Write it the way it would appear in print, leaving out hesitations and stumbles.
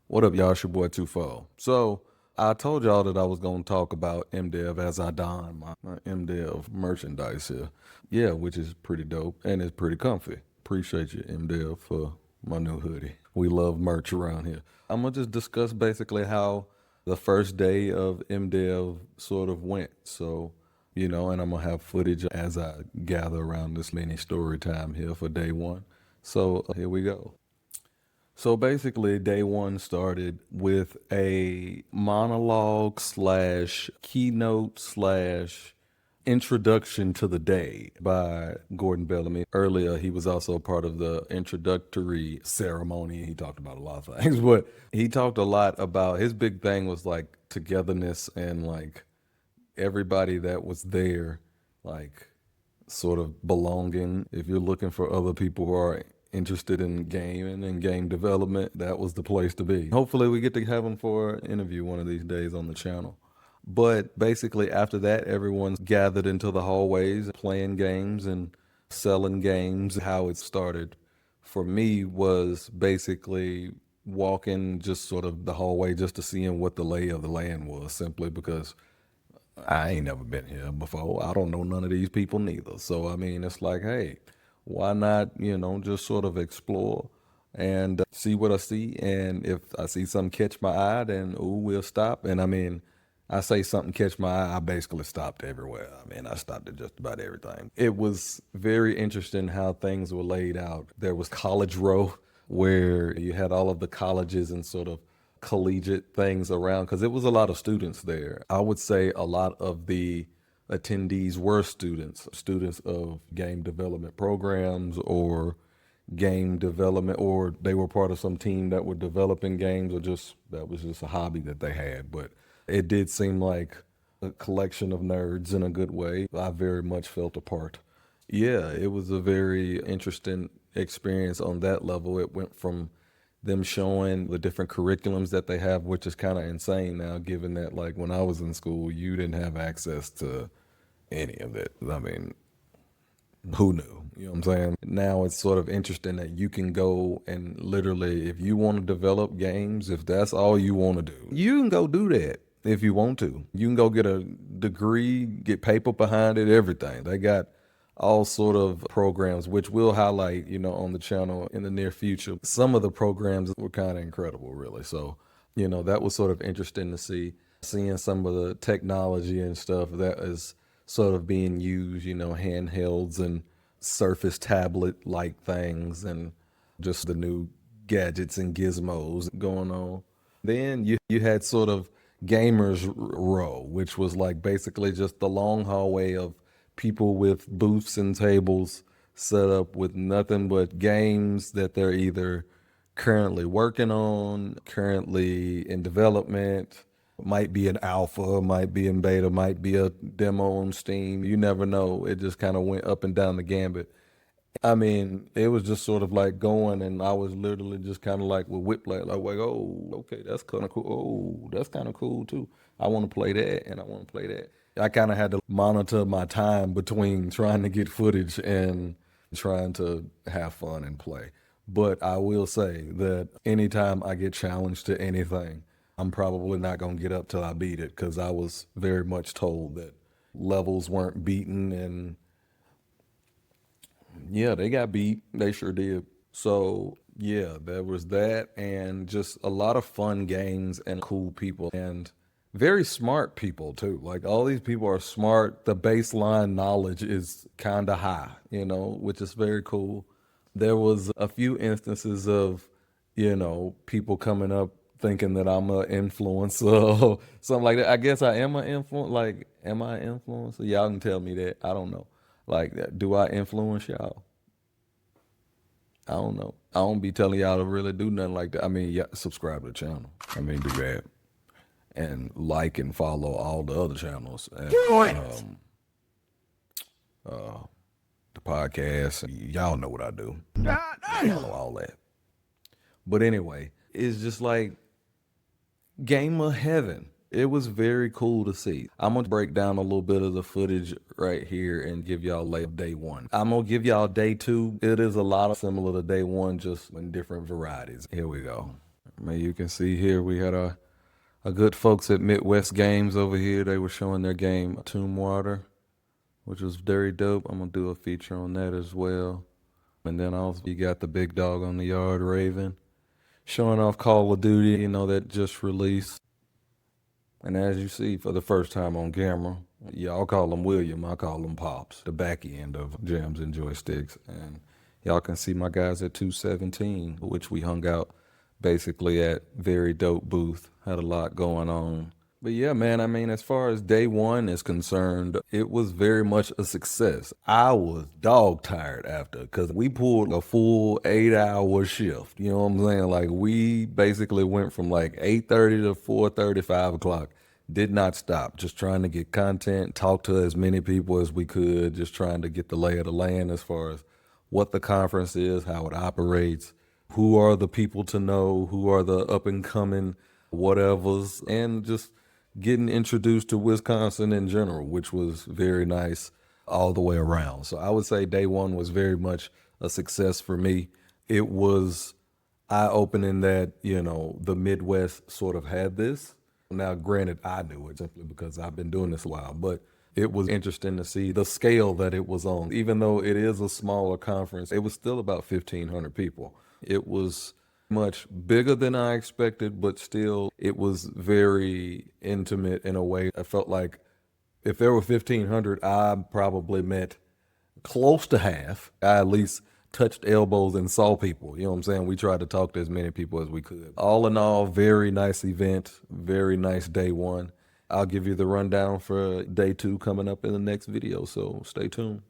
What up, y'all? It's your boy 2-4. So, I told y'all that I was going to talk about MDEV as I don my MDEV merchandise here. Yeah, which is pretty dope and it's pretty comfy. Appreciate you, MDEV, for my new hoodie. We love merch around here. I'm going to just discuss basically how the first day of MDEV sort of went. So, and I'm going to have footage as I gather around this mini story time here for day one. So, here we go. So basically, day one started with a monologue slash keynote slash introduction to the day by Gordon Bellamy. Earlier, he was also a part of the introductory ceremony. He talked about a lot of things, but he talked a lot about his big thing was like togetherness and like everybody that was there, like sort of belonging. If you're looking for other people who are interested in gaming and game development, that was the place to be. Hopefully we get to have him for an interview one of these days on the channel. But basically after that, everyone's gathered into the hallways playing games and selling games. How it started for me was basically walking just sort of the hallway just to seeing what the lay of the land was, simply because I ain't never been here before. I don't know none of these people neither. So, I mean, it's like, hey, why not, just sort of explore and see what I see. And if I see something catch my eye, then, we'll stop. And I mean, I say something catch my eye, I basically stopped everywhere. I mean, I stopped at just about everything. It was very interesting how things were laid out. There was College Row, where you had all of the colleges and sort of collegiate things around, because it was a lot of students there. I would say a lot of the attendees were students of game development programs or game development, or they were part of some team that were developing games, or just that was just a hobby that they had. But it did seem like a collection of nerds in a good way. I very much felt a part. Yeah, it was a very interesting experience on that level. It went from them showing the different curriculums that they have, which is kind of insane now, given that like when I was in school, you didn't have access to any of it. I mean, who knew? You know what I'm saying? Now it's sort of interesting that you can go and literally, if you want to develop games, if that's all you want to do, you can go do that if you want to. You can go get a degree, get paper behind it, everything. They got all sort of programs, which we'll highlight, on the channel in the near future. Some of the programs were kind of incredible, really. So, that was sort of interesting to see, seeing some of the technology and stuff that is sort of being used, handhelds and Surface tablet-like things, and just the new gadgets and gizmos going on. Then you had sort of gamers row, which was like basically just the long hallway of people with booths and tables set up with nothing but games that they're either currently working on, currently in development, might be an alpha, might be in beta, might be a demo on Steam. You never know. It just kind of went up and down the gambit. I mean, it was just sort of like going, and I was literally just kind of like with whiplash, like, oh, okay, that's kind of cool. Oh, that's kind of cool too. I want to play that, and I want to play that. I kind of had to monitor my time between trying to get footage and trying to have fun and play. But I will say that anytime I get challenged to anything, I'm probably not going to get up till I beat it, because I was very much told that levels weren't beaten, and yeah, they got beat. They sure did. So yeah, there was that, and just a lot of fun games and cool people and very smart people too. Like all these people are smart. The baseline knowledge is kind of high, which is very cool. There was a few instances of, people coming up thinking that I'm an influencer or something like that. I guess I am an influencer. Like, am I an influencer? Y'all can tell me that. I don't know. Like, do I influence y'all? I don't know. I don't be telling y'all to really do nothing like that. I mean, yeah, subscribe to the channel. I mean, do that. And like and follow all the other channels. And, the podcast. Y'all know what I do. Follow all that. But anyway, it's just like game of heaven. It was very cool to see. I'm going to break down a little bit of the footage right here and give y'all day one. I'm going to give y'all day two. It is a lot of similar to day one, just in different varieties. Here we go. Man, you can see here we had a good folks at Midwest Games over here. They were showing their game Tomb Water, which was very dope. I'm gonna do a feature on that as well. And then also you got the big dog on the yard, Raven, showing off Call of Duty, that just released. And as you see for the first time on camera, y'all call him William, I call him Pops, the back end of Jams and Joysticks. And y'all can see my guys at 217, which we hung out basically at. Very dope booth, had a lot going on. But yeah, man, I mean, as far as day one is concerned, it was very much a success. I was dog tired after because we pulled a full 8-hour shift. You know what I'm saying? Like we basically went from like 8:30 to 4:30, 5 o'clock. Did not stop, just trying to get content, talk to as many people as we could, just trying to get the lay of the land as far as what the conference is, how it operates, who are the people to know, who are the up and coming whatevers, and just getting introduced to Wisconsin in general, which was very nice all the way around. So I would say day one was very much a success for me. It was eye-opening that, the Midwest sort of had this. Now, granted, I knew it simply because I've been doing this a while, but it was interesting to see the scale that it was on. Even though it is a smaller conference, it was still about 1,500 people. It was much bigger than I expected, but still it was very intimate in a way. I felt like if there were 1,500, I probably met close to half. I at least touched elbows and saw people. You know what I'm saying? We tried to talk to as many people as we could. All in all, very nice event, very nice day one. I'll give you the rundown for day two coming up in the next video, so stay tuned.